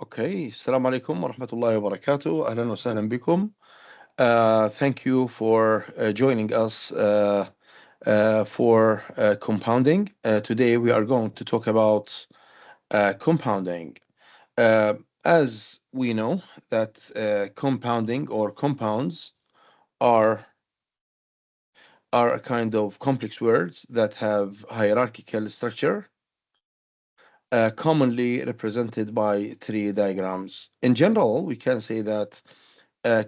Okay, Assalamu alaikum wa rahmatullahi wa barakatuh. Ahlan wa sahlan bikum. Thank you for joining us for compounding. Today we are going to talk about compounding. Uh, as we know that compounding or compounds are are a kind of complex words that have hierarchical structure, commonly represented by tree diagrams. In general, we can say that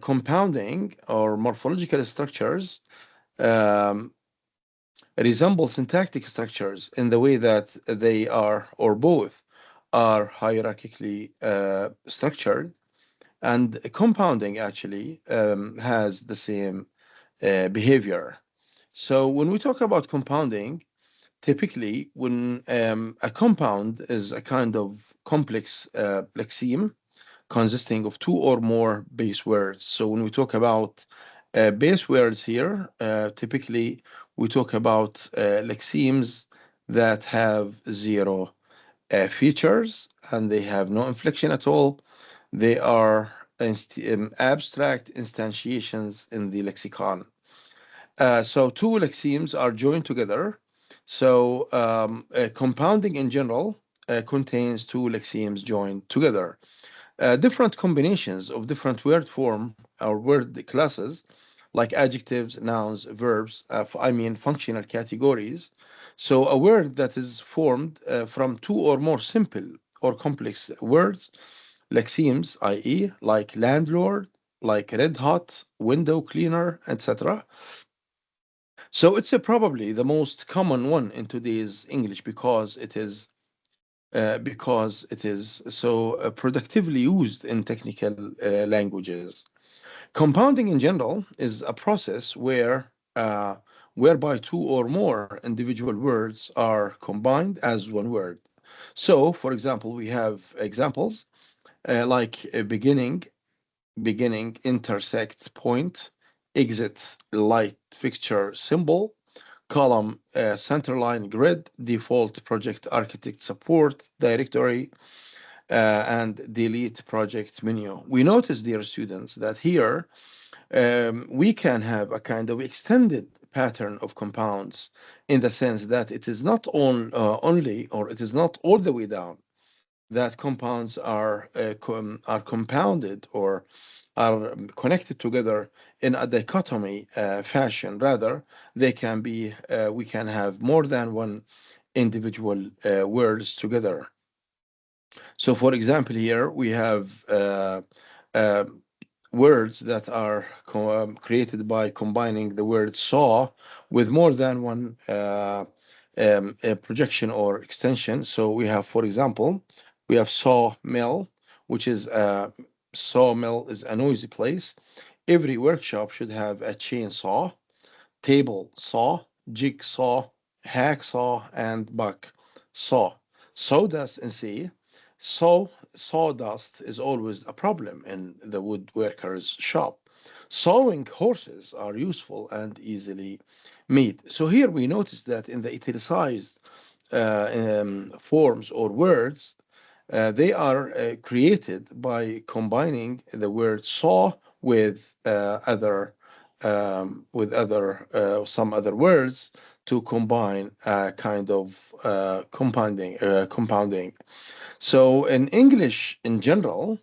compounding or morphological structures um, resemble syntactic structures in the way that they are, or both, are hierarchically structured, and compounding actually has the same behavior. So when we talk about compounding, typically when a compound is a kind of complex lexeme consisting of two or more base words. So when we talk about base words here, typically we talk about lexemes that have zero features and they have no inflection at all. They are abstract instantiations in the lexicon. So two lexemes are joined together. So compounding in general contains two lexemes joined together. Different combinations of different word form or word classes, like adjectives, nouns, verbs, I mean functional categories. So a word that is formed from two or more simple or complex words, lexemes, i.e., like landlord, like red hot, window cleaner, etc. So it's probably the most common one in today's English because it is so productively used in technical languages. Compounding in general is a process whereby two or more individual words are combined as one word. So, for example, we have examples like beginning, intersect, point, exit, light, fixture, symbol, column, centerline, grid, default, project, architect, support, directory, and delete project menu. We notice, dear students, that here we can have a kind of extended pattern of compounds in the sense that it is not only, or it is not all the way down, that compounds are compounded or are connected together in a dichotomy fashion. Rather, we can have more than one individual words together. So, for example, here we have uh, words that are created by combining the word saw with more than one projection or extension. So we have, for example, we have sawmill, which is sawmill is a noisy place. Every workshop should have a chainsaw, table saw, jigsaw, hacksaw, and buck saw. Sawdust in C. Sawdust is always a problem in the woodworker's shop. Sawing horses are useful and easily made. So here we notice that in the italicized forms or words, they are created by combining the word saw with other some other words to combine a kind of compounding. So in English in general,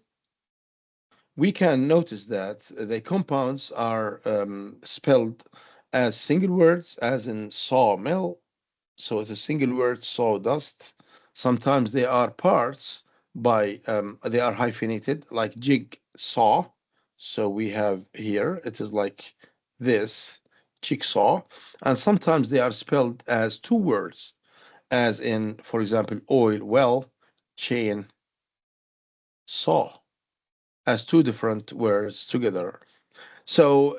we can notice that the compounds are spelled as single words, as in sawmill. So it's a single word, sawdust. Sometimes they are parts they are hyphenated, like jigsaw. So we have here, it is like this, jigsaw. And sometimes they are spelled as two words, as in, for example, oil, well, chain, saw, as two different words together. So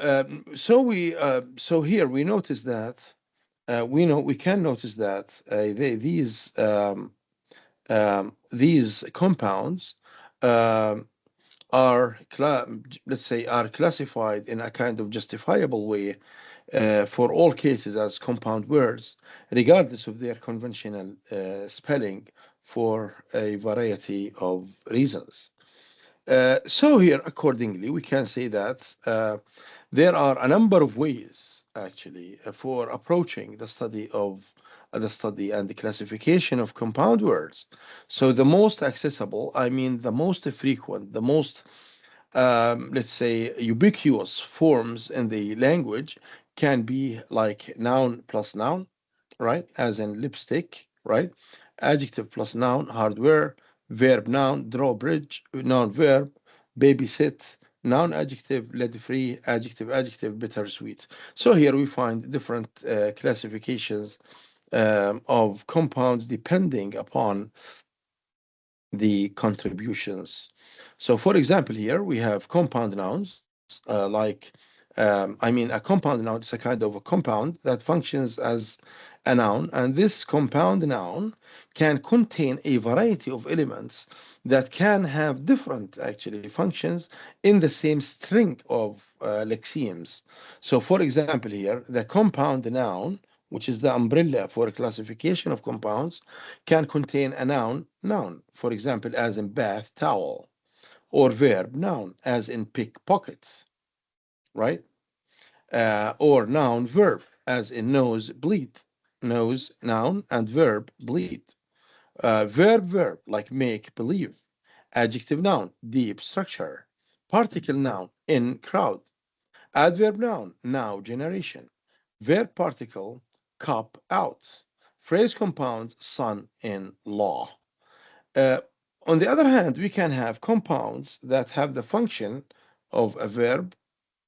here we notice that we can notice that these compounds um, let's say are classified in a kind of justifiable way for all cases as compound words, regardless of their conventional spelling, for a variety of reasons. So here, accordingly, we can say that there are a number of ways actually for approaching the study and the classification of compound words. So the most accessible, I mean, the most frequent, the most let's say ubiquitous forms in the language can be like noun plus noun, right? As in lipstick, right? Adjective plus noun, hardware, verb noun, drawbridge, noun verb, babysit, noun adjective, lead free, adjective, bittersweet. So here we find different classifications of compounds depending upon the contributions. So, for example, here we have compound nouns, I mean, a compound noun is a kind of a compound that functions as a noun, and this compound noun can contain a variety of elements that can have different actually functions in the same string of lexemes. So, for example, here the compound noun, which is the umbrella for classification of compounds, can contain a noun, for example, as in bath towel, or verb noun, as in pickpocket, right? Or noun verb, as in nose bleed, nose noun and verb bleed. Verb like make believe. Adjective noun deep structure. Particle noun in crowd. Adverb noun now generation. Verb particle cop out. Phrase compound son in law. Uh, on the other hand, we can have compounds that have the function of a verb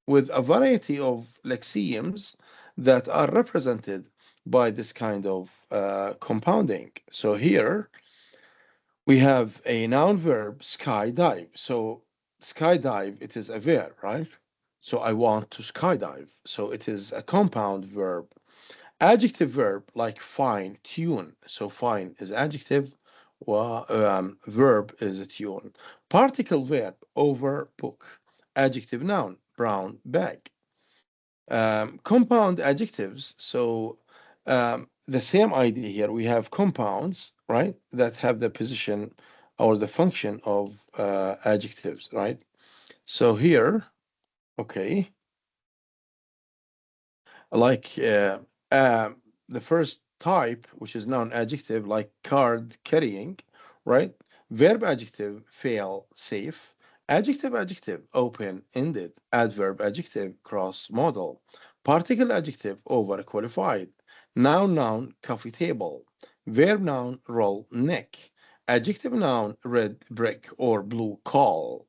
with a variety of lexemes that are represented by this kind of compounding. So here we have a noun verb skydive. So skydive, it is a verb, right? So I want to skydive. So it is a compound verb. Adjective verb like fine, tune. So fine is adjective, verb is a tune. Particle verb over book. Adjective noun brown bag. Compound adjectives. So the same idea here. We have compounds, right, that have the position or the function of adjectives, right? So here, okay, like the first type, which is noun adjective, like card carrying, right? Verb adjective, fail, safe. Adjective, open ended. Adverb adjective, cross model. Particle adjective, overqualified. Noun, coffee table. Verb noun, roll neck. Adjective noun, red brick or blue call.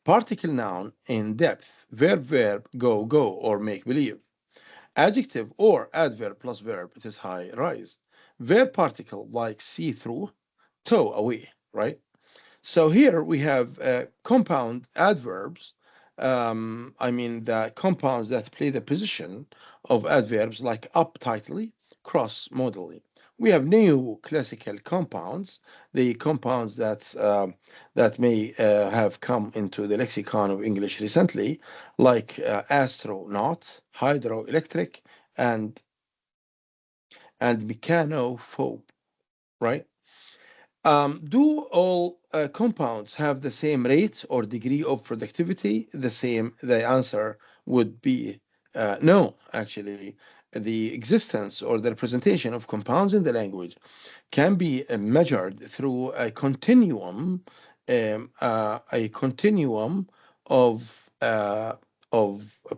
Particle noun, in depth. Verb, go or make believe. Adjective or adverb plus verb, it is high rise. Verb particle like see through, tow away, right? So here we have compound adverbs. I mean, the compounds that play the position of adverbs like up tightly, cross modally. We have new classical compounds, the compounds that may have come into the lexicon of English recently, like astronaut, hydroelectric, and mechanophobe, right? Do all compounds have the same rate or degree of productivity? The same? The answer would be no, actually. The existence or the representation of compounds in the language can be measured through a continuum of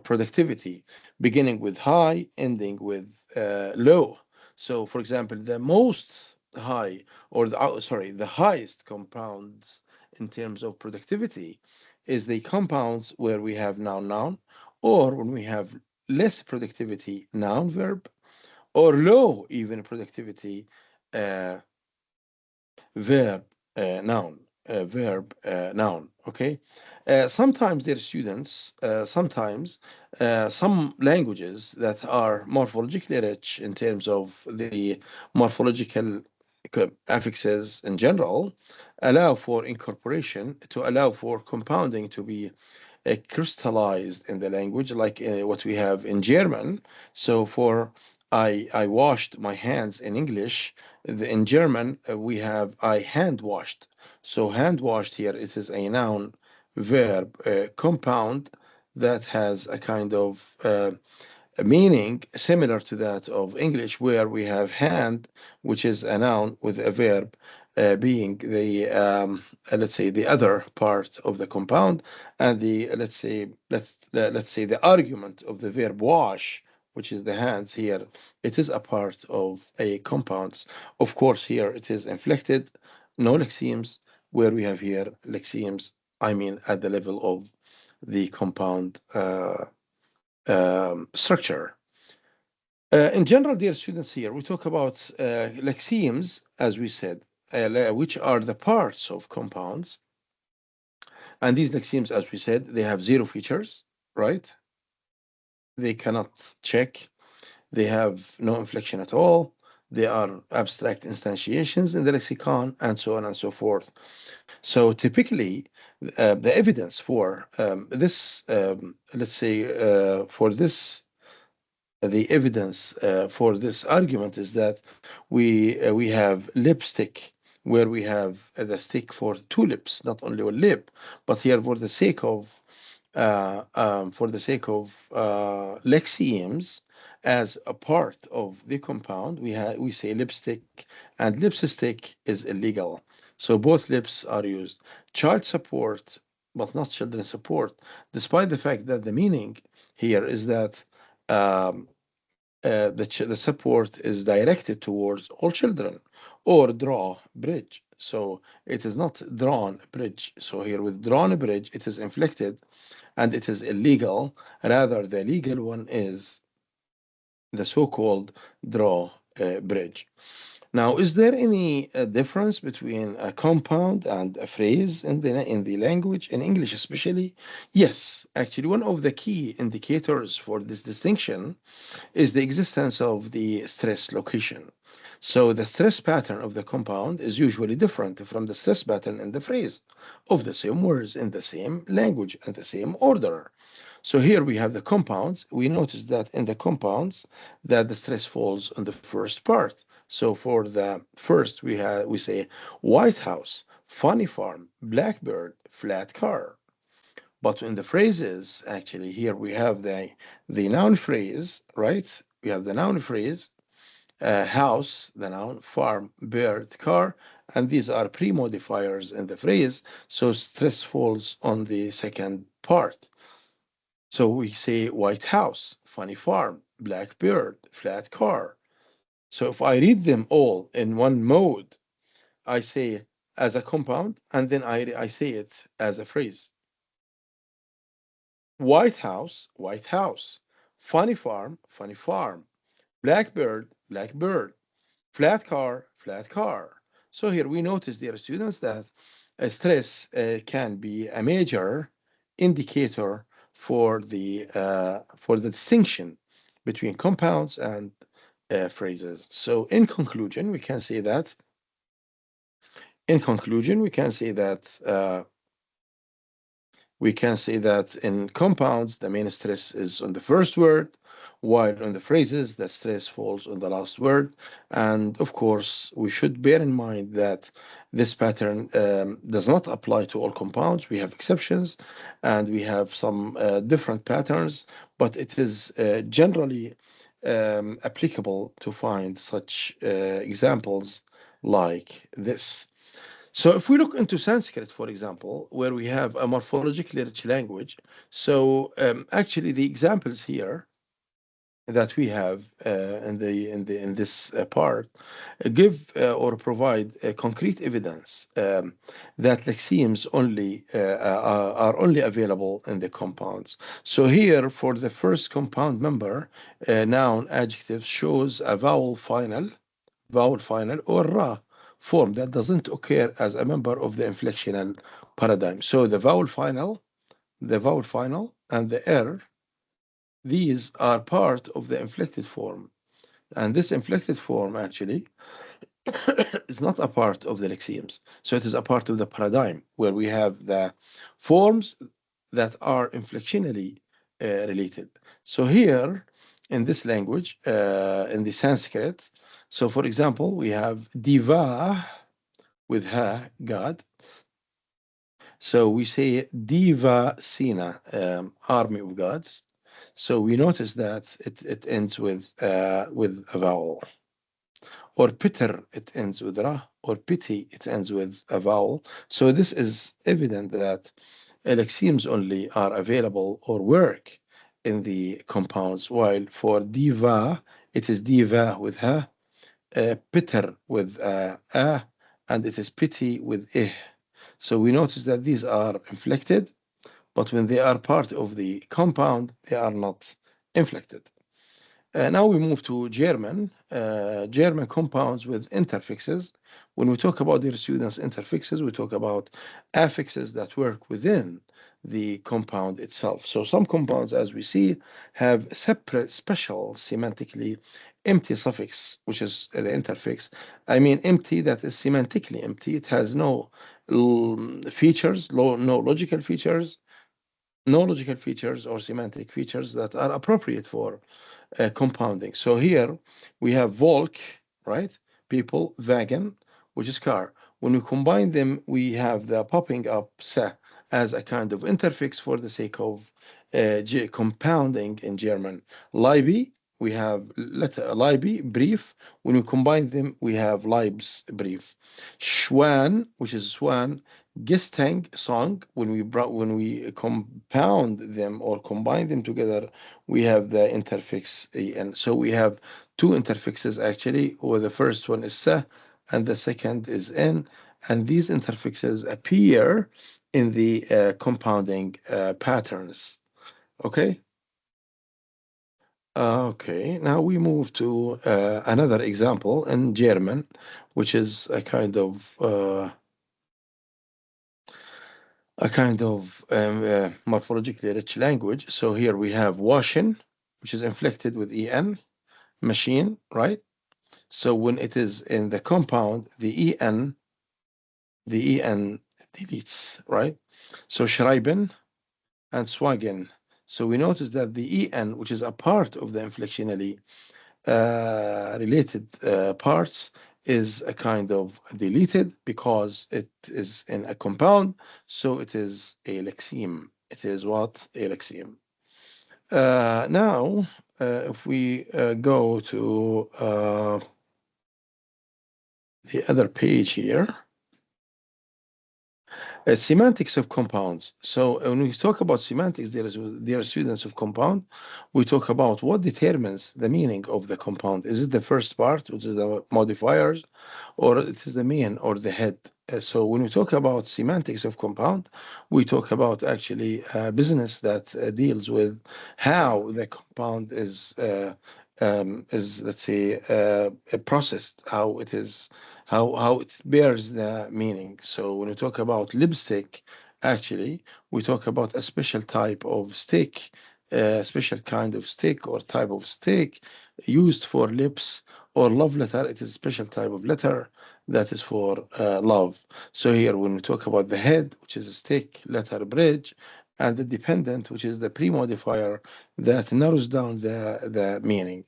productivity, beginning with high, ending with low. So, for example, the most high or the highest compounds in terms of productivity is the compounds where we have noun, or when we have less productivity, noun verb, or low even productivity, uh, verb noun. Okay. Sometimes their students, sometimes some languages that are morphologically rich in terms of the morphological affixes in general allow for incorporation to allow for compounding to be crystallized in the language, like what we have in German. So for I washed my hands in English. In German, we have I hand washed. So hand washed here, it is a noun verb compound that has a kind of a meaning similar to that of English, where we have hand, which is a noun with a verb being the let's say the other part of the compound, and the let's say the argument of the verb wash, which is the hands here, it is a part of a compound. Of course, here it is inflected, no lexemes, where we have here lexemes. I mean, at the level of the compound structure. In general, dear students, here we talk about lexemes, as we said, which are the parts of compounds. And these lexemes, as we said, they have zero features, right? They cannot check. They have no inflection at all. They are abstract instantiations in the lexicon, and so on and so forth. So typically, the evidence for this, let's say, for this the evidence for this argument is that we have lipstick, where we have the stick for two lips, not only one lip, but here for the sake of lexemes as a part of the compound, we say lipstick, and lipstick is illegal. So both lips are used. Child support, but not children support, despite the fact that the meaning here is that um, the support is directed towards all children, or draw bridge. So it is not drawn bridge. So here with drawn bridge, it is inflected and it is illegal. Rather, the legal one is the so-called draw bridge. Now, is there any difference between a compound and a phrase in the language, in English especially? Yes, actually, one of the key indicators for this distinction is the existence of the stress location. So the stress pattern of the compound is usually different from the stress pattern in the phrase of the same words in the same language and the same order. So here we have the compounds. We notice that in the compounds that the stress falls on the first part. So for the first we say White House, funny farm, blackbird, flat car. But in the phrases, actually, here we have the noun phrase, right? We have the noun phrase, house, the noun, farm, bird, car, and these are pre-modifiers in the phrase, so stress falls on the second part. So we say White House, funny farm, black bird, flat car. So if I read them all in one mode, I say as a compound, and then I say it as a phrase. White House. Funny farm, funny farm. Blackbird, blackbird. Flat car. So here we notice, dear students, that stress can be a major indicator for the distinction between compounds and phrases. So in conclusion, we can say that in compounds, the main stress is on the first word, while on the phrases, the stress falls on the last word. And of course, we should bear in mind that this pattern does not apply to all compounds. We have exceptions and we have some different patterns, but it is generally applicable to find such examples like this. So if we look into Sanskrit, for example, where we have a morphologically rich language, so actually the examples here that we have in this part give or provide concrete evidence that lexemes are only available in the compounds. So here, for the first compound member, noun adjective shows a vowel final or ra form that doesn't occur as a member of the inflectional paradigm. So the vowel final and the r, these are part of the inflected form. And this inflected form actually is not a part of the lexemes. So it is a part of the paradigm where we have the forms that are inflectionally related. So here in this language, in the Sanskrit, so for example, we have diva with ha, God, So we say Diva Sina, army of gods. So we notice that it ends with a vowel. Or Peter, it ends with Ra. Or Pity, it ends with a vowel. So this is evident that lexemes only are available or work in the compounds, while for Diva, it is Diva with Ha, Peter with A, and it is Pity with I. So we notice that these are inflected, but when they are part of the compound, they are not inflected. Now we move to German. German compounds with interfixes. When we talk about dear students interfixes, we talk about affixes that work within the compound itself. So some compounds, as we see, have separate, special, semantically empty suffix, which is the interfix. I mean empty that is semantically empty. It has no features, no logical features, no logical features or semantic features that are appropriate for compounding. So here we have Volk, right? People, wagon, which is car. When we combine them, we have the popping up se as a kind of interfix for the sake of compounding in German. Leibi, we have letter Leibi, brief. When we combine them, we have Leibs, brief. Schwan, which is swan, Gestang, song. When we compound them or combine them together, we have the interfix en. So we have two interfixes actually, where the first one is se and the second is n, and these interfixes appear in the compounding patterns. Okay. Okay, now we move to another example in German, which is a kind of morphologically rich language. So here we have washing, which is inflected with en, machine, right? So when it is in the compound, the en deletes, right? So schreiben and swagen. So we notice that the en, which is a part of the inflectionally related parts, is a kind of deleted because it is in a compound. So it is a lexeme. It is what? A lexeme. Now, if we go to the other page here, semantics of compounds. So when we talk about semantics, dear students of compound, we talk about what determines the meaning of the compound. Is it the first part, which is the modifiers, or it is the main or the head? So when we talk about semantics of compound, we talk about actually business that deals with how the compound is, let's say, processed, how it is, how it bears the meaning. So when we talk about lipstick, actually we talk about a special type of stick, a special kind of stick or type of stick used for lips. Or love letter, it is a special type of letter that is for love. So here when we talk about the head, which is a stick letter bridge, and the dependent, which is the pre-modifier that narrows down the meaning.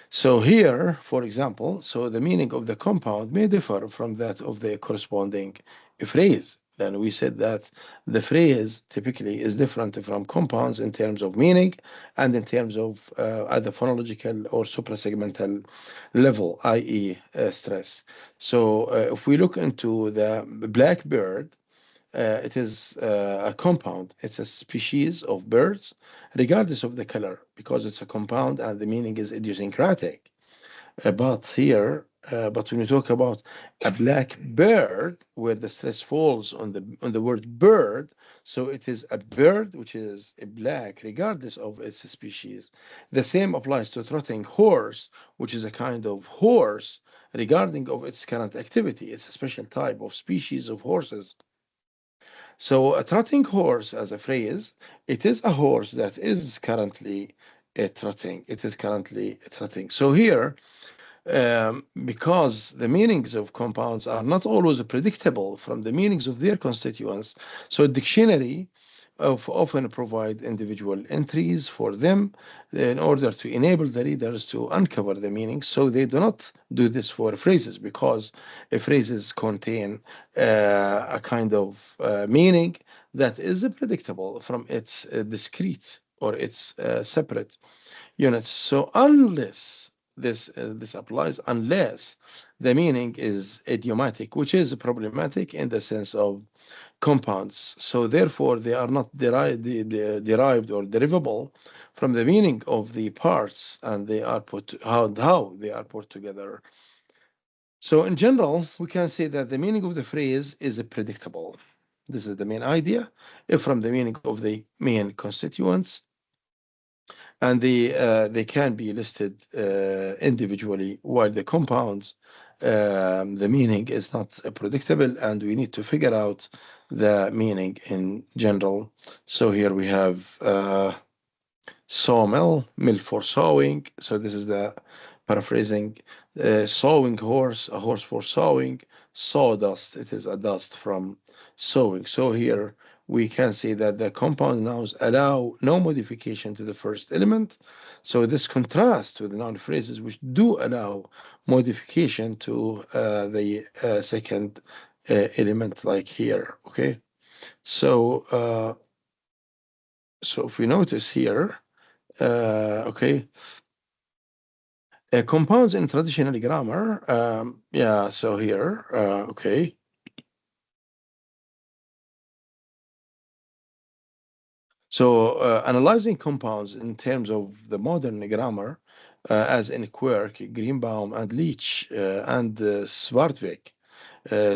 So here, for example, so the meaning of the compound may differ from that of the corresponding phrase. Then we said that the phrase typically is different from compounds in terms of meaning and in terms of either phonological or suprasegmental level, i.e., stress. So if we look into the blackbird, it is a compound. It's a species of birds, regardless of the color, because it's a compound and the meaning is idiosyncratic. But when you talk about a black bird, where the stress falls on the word bird, so it is a bird which is a black, regardless of its species. The same applies to trotting horse, which is a kind of horse, regarding of its current activity. It's a special type of species of horses. So a trotting horse, as a phrase, it is a horse that is currently trotting. It is currently trotting. So here, because the meanings of compounds are not always predictable from the meanings of their constituents, so dictionary often provide individual entries for them in order to enable the readers to uncover the meaning. So they do not do this for phrases, because phrases contain a kind of meaning that is predictable from its discrete or its separate units. So unless this applies, unless the meaning is idiomatic, which is problematic in the sense of compounds. So therefore, they are not derived or derivable from the meaning of the parts, and they are put how they are put together. So in general, we can say that the meaning of the phrase is predictable. This is the main idea, from the meaning of the main constituents, and they can be listed individually, while the compounds, the meaning is not predictable, and we need to figure out the meaning in general. So here we have sawmill, mill for sawing. So this is the paraphrasing. Sawing horse, a horse for sawing. Sawdust, it is a dust from sawing. So here we can say that the compound nouns allow no modification to the first element. So this contrasts with the noun phrases, which do allow modification to the second element, like here. Okay. So so if we notice here, okay, compounds in traditional grammar. Yeah, so here, okay. So analyzing compounds in terms of the modern grammar, as in Quirk, Greenbaum, and Leach, and Svartvik.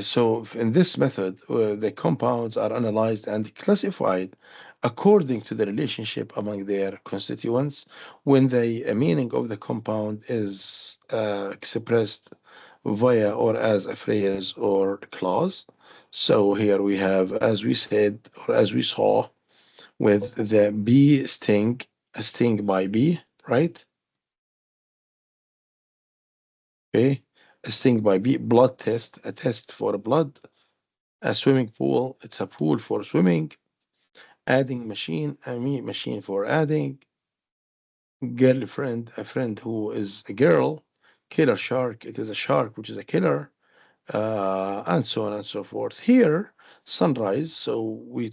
So in this method, the compounds are analyzed and classified according to the relationship among their constituents when the meaning of the compound is expressed via or as a phrase or clause. So here we have, as we said, or as we saw, with the bee sting, a sting by bee, right? Okay, a sting by bee, blood test, a test for blood, a swimming pool, it's a pool for swimming, adding machine, a machine for adding, girlfriend, a friend who is a girl, killer shark, it is a shark which is a killer, and so on and so forth. Here, sunrise. So we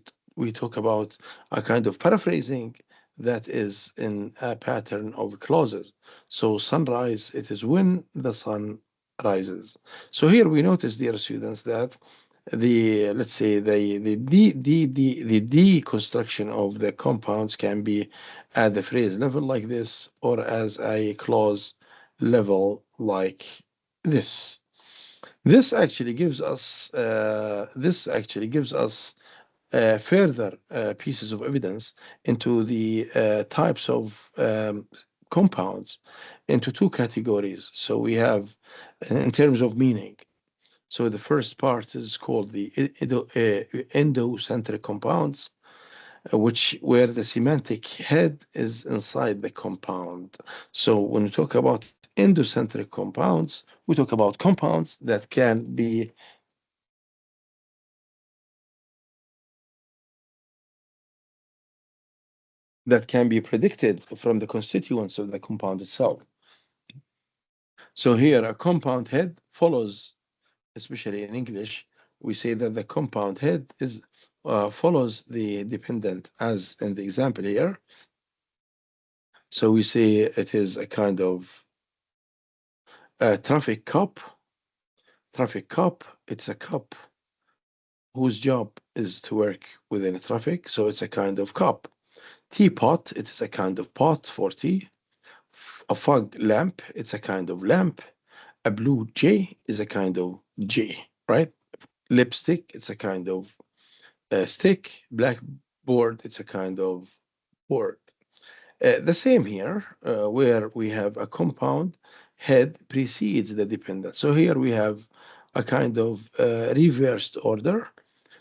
talk about a kind of paraphrasing that is in a pattern of clauses. So sunrise, it is when the sun rises. So here we notice, dear students, that the let's say the deconstruction of the compounds can be at the phrase level like this, or as a clause level like this. This actually gives us further pieces of evidence into the types of compounds into two categories. So we have, in terms of meaning. So the first part is called the endocentric compounds, which where the semantic head is inside the compound. So when we talk about endocentric compounds, we talk about compounds that can be predicted from the constituents of the compound itself. So here, a compound head follows, especially in English, we say that the compound head is follows the dependent, as in the example here. So we say it is a kind of traffic cop. Traffic cop, it's a cop whose job is to work within a traffic, so it's a kind of cop. Teapot, it is a kind of pot for tea. A fog lamp, it's a kind of lamp. A blue jay is a kind of jay, right? Lipstick, it's a kind of stick. Blackboard, it's a kind of board. The same here, where we have a compound head precedes the dependent. So here we have a kind of reversed order.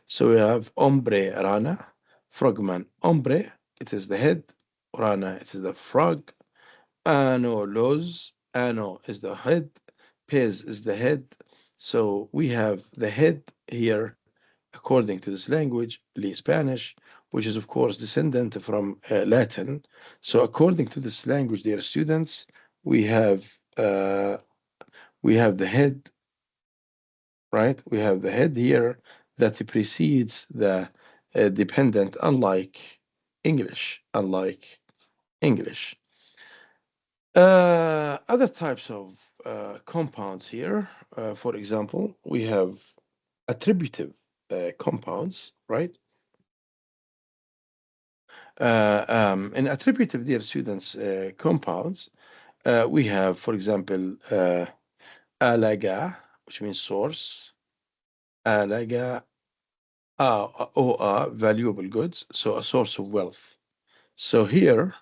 So we have hombre, rana, frogman, hombre, it is the head, rana, it is the frog, ano, los, ano is the head, pez is the head. So we have the head here, according to this language, Lee Spanish, which is of course descendant from Latin. So according to this language, dear students, we have uh, we have the head, right? We have the head here that precedes the dependent, unlike English. Other types of compounds here, for example, we have attributive compounds, right? In attributive, dear students, compounds, we have, for example, alaga, which means source, alaga, valuable goods, so a source of wealth. So here,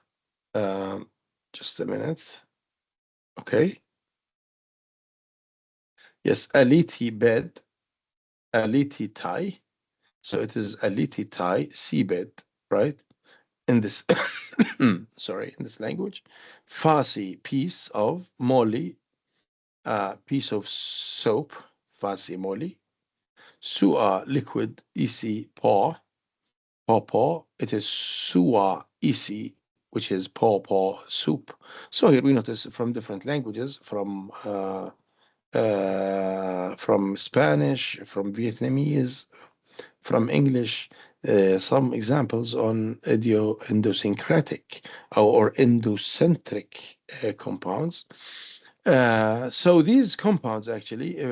um, just a minute, okay. Yes, aliti bed, aliti tie. So it is aliti tie, seabed, right? In this, sorry, in this language, fasi, piece of, moli, piece of soap, fasi moli, sua, liquid, isi, paw, it is sua, isi, which is paw, soup. So here we notice from different languages, from Spanish, from Vietnamese, from English, some examples on idiosyncratic or endocentric compounds. So these compounds actually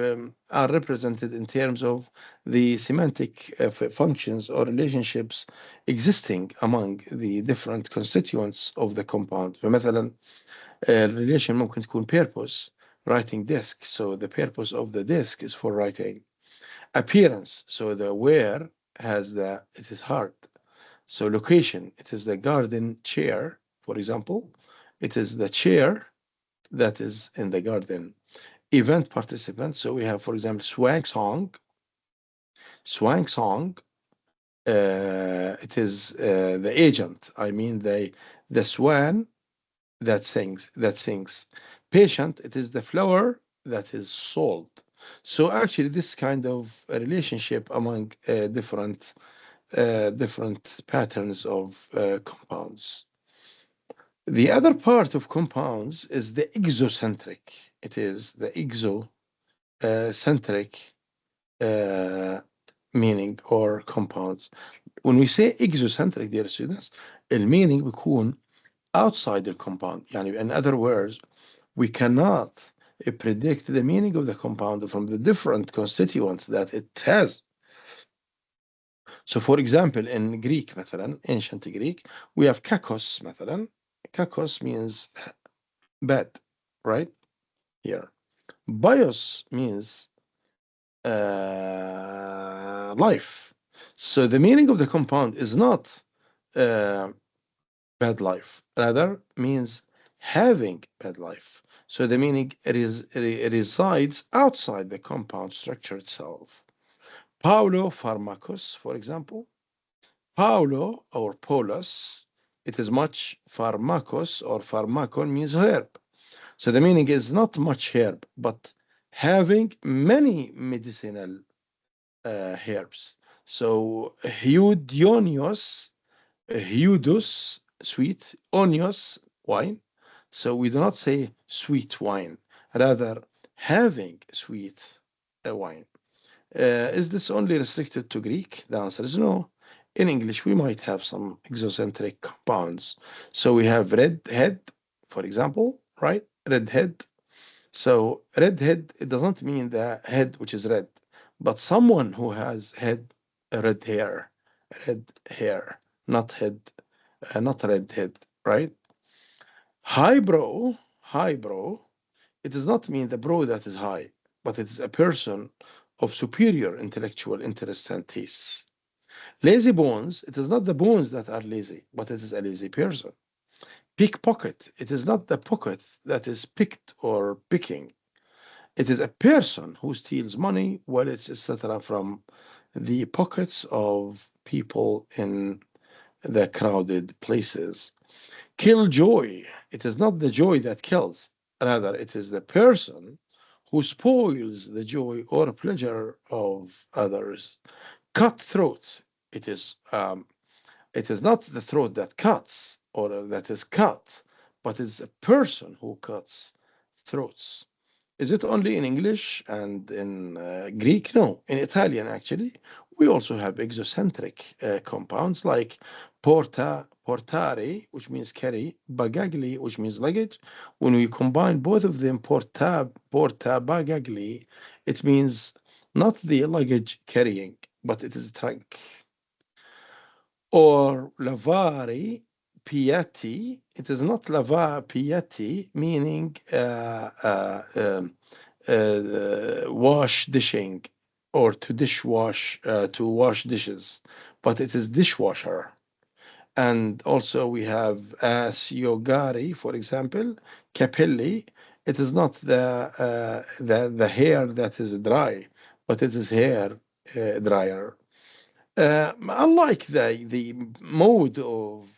are represented in terms of the semantic functions or relationships existing among the different constituents of the compound. فمثلا relation ممكن تكون purpose, writing disk. So the purpose of the disk is for writing. Appearance, so the where it is hard. So location, it is the garden chair, for example. It is the chair that is in the garden. Event participant, so we have, for example, swan song. It is the agent. I mean the swan that sings. Patient, it is the flower that is sold. So actually, this kind of a relationship among different patterns of compounds. The other part of compounds is the exocentric. It is the exocentric uh, meaning or compounds. When we say exocentric, dear students, the meaning بيكون outside the compound. يعني in other words, we cannot predict the meaning of the compound from the different constituents that it has. So for example, in Greek مثلا, ancient Greek, we have kakos مثلا. Kakos means bad, right? Here. Bios means life. So the meaning of the compound is not uh, bad life, rather means having bad life. So the meaning resides outside the compound structure itself. Paulo pharmacos, for example. Paulo or Paulus, it is much. Pharmacos or pharmacon means herb. So the meaning is not much herb, but having many medicinal herbs. So Heudionios, Heudus, sweet, onios, wine. So we do not say sweet wine, rather having sweet wine. Is this only restricted to Greek? The answer is no. In English, we might have some exocentric compounds. So we have red head, for example, right? Red head. So red head, it doesn't mean the head which is red, but someone who has red hair, not head, not red head, right? Highbrow, it does not mean the brow that is high, but it is a person of superior intellectual interests and tastes. Lazy bones, it is not the bones that are lazy, but it is a lazy person. Pickpocket, it is not the pocket that is picked or picking. It is a person who steals money, wallets, etc., from the pockets of people in the crowded places. Killjoy, it is not the joy that kills, rather, it is the person who spoils the joy or pleasure of others. Cutthroat, it is It is not the throat that cuts or that is cut, but it's a person who cuts throats. Is it only in English and in Greek? No, in Italian actually. We also have exocentric compounds like portare, which means carry, bagagli, which means luggage. When we combine both of them, porta bagagli, it means not the luggage carrying, but it is a trunk. Or lavare piatti, it is not lava piatti, meaning wash dishing or to dishwash, to wash dishes, but it is dishwasher. And also we have asciugari, for example, capelli. It is not the hair that is dry, but it is hair dryer. Unlike the mode of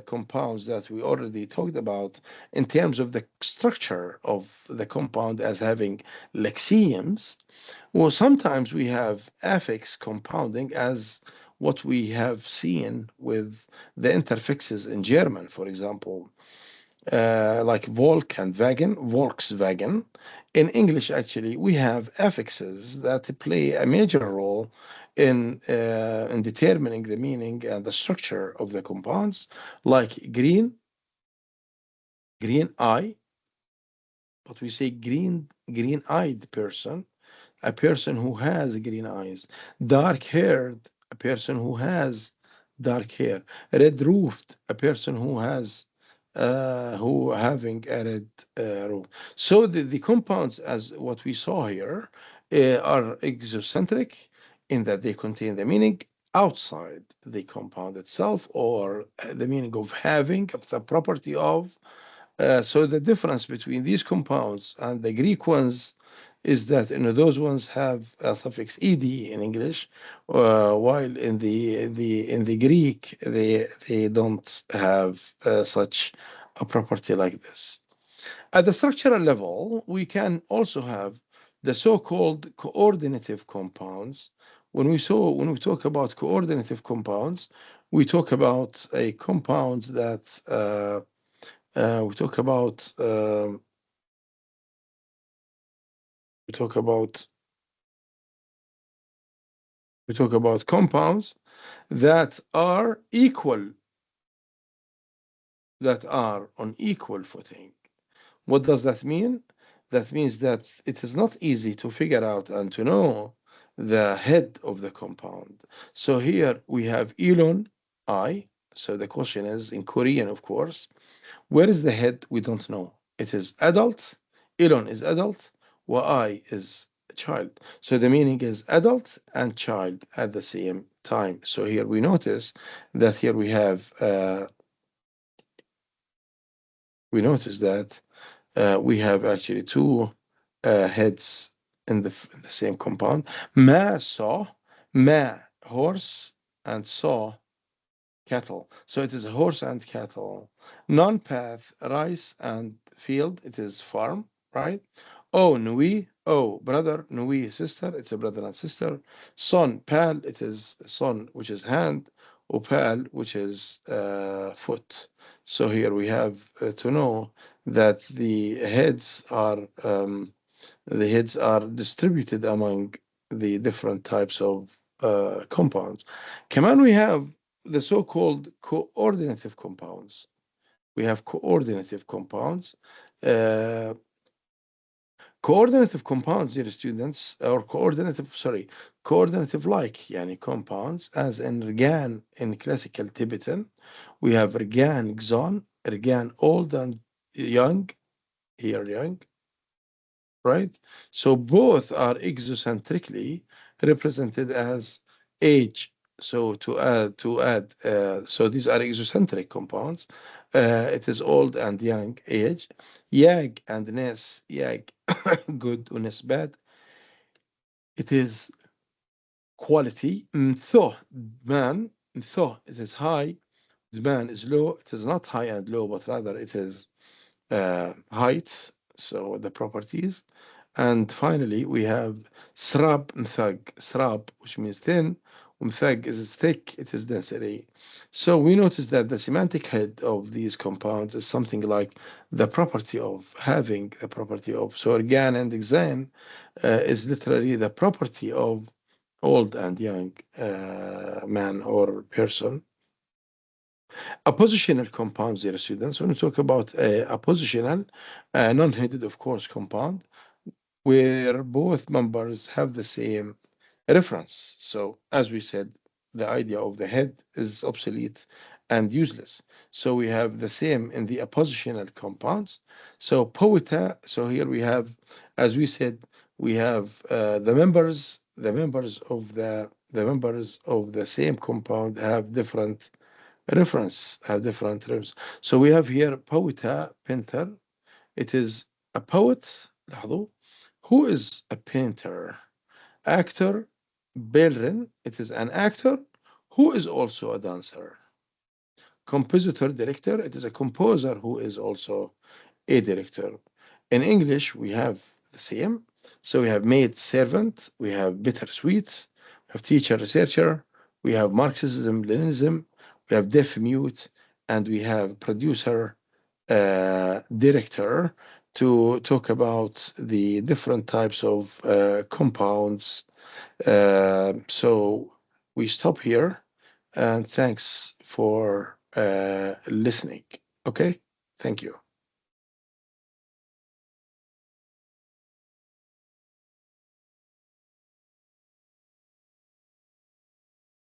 compounds that we already talked about in terms of the structure of the compound as having lexemes, well, sometimes we have affix compounding as what we have seen with the interfixes in German, for example, like Volk and Wagen, Volkswagen. In English, actually, we have affixes that play a major role in determining the meaning and the structure of the compounds, like green eye, but we say green-eyed person, a person who has green eyes, dark haired, a person who has dark hair, red roofed, a person who has who having a red roof. So the compounds, as what we saw here, are exocentric in that they contain the meaning outside the compound itself, or the meaning of having the property of. So the difference between these compounds and the Greek ones is that those ones have a suffix ed in English, while in the Greek they don't have such a property like this. At the structural level, we can also have the so-called coordinative compounds. When we talk about coordinative compounds, we talk about a compounds that we talk about we talk about we talk about compounds that are on equal footing. What does that mean? That means that it is not easy to figure out and to know the head of the compound. So here we have Elon I. So the question is in Korean, of course. Where is the head? We don't know. It is adult. Elon is adult. Y is child. So the meaning is adult and child at the same time. So here we notice that here we notice that we have actually two heads in the same compound. Ma saw, ma horse, and saw cattle. So it is horse and cattle. Non-path, rice and field, it is farm, right? Oh, Nui, oh, brother, Nui, sister, it's a brother and sister. Son, pal, it is son, which is hand. Opal, which is foot. So here we have to know that the heads are distributed among the different types of compounds. Kaman, we have the so-called coordinative compounds. We have coordinative compounds. Uh, Coordinative compounds, dear students, or coordinative like yani compounds, as in Rgan in classical Tibetan, we have Rgan Xon, Rgan old and young, here young, right? So both are exocentrically represented as age. So so these are exocentric compounds. It is old and young age. Yag and Nes, Yag, good, Unes bad. It is quality. Mtho, man, Mtho, it is high. Man is low. It is not high and low, but rather it is height. So the properties. And finally, we have srab mthag, srab, which means thin, ومثق is thick, it is density. So we notice that the semantic head of these compounds is something like the property of having the property of. So organ and exan is literally the property of old and young man or person. Oppositional compounds, dear students. When we talk about oppositional, non-headed, of course, compound, where both members have the same reference. So, as we said, the idea of the head is obsolete and useless. So we have the same in the oppositional compounds. So poeta. So here we have, as we said, we have the members of the same compound have different reference, have different terms. So we have here poeta, painter. It is a poet. لاحظوا. Who is a painter? Actor, Belrin. It is an actor who is also a dancer. Compositor, director. It is a composer who is also a director. In English, we have the same. So we have maid, servant. We have bittersweet. We have teacher, researcher. We have Marxism, Leninism. We have deaf, mute, and we have producer, director, to talk about the different types of compounds. So we stop here, and thanks for listening. Okay, thank you.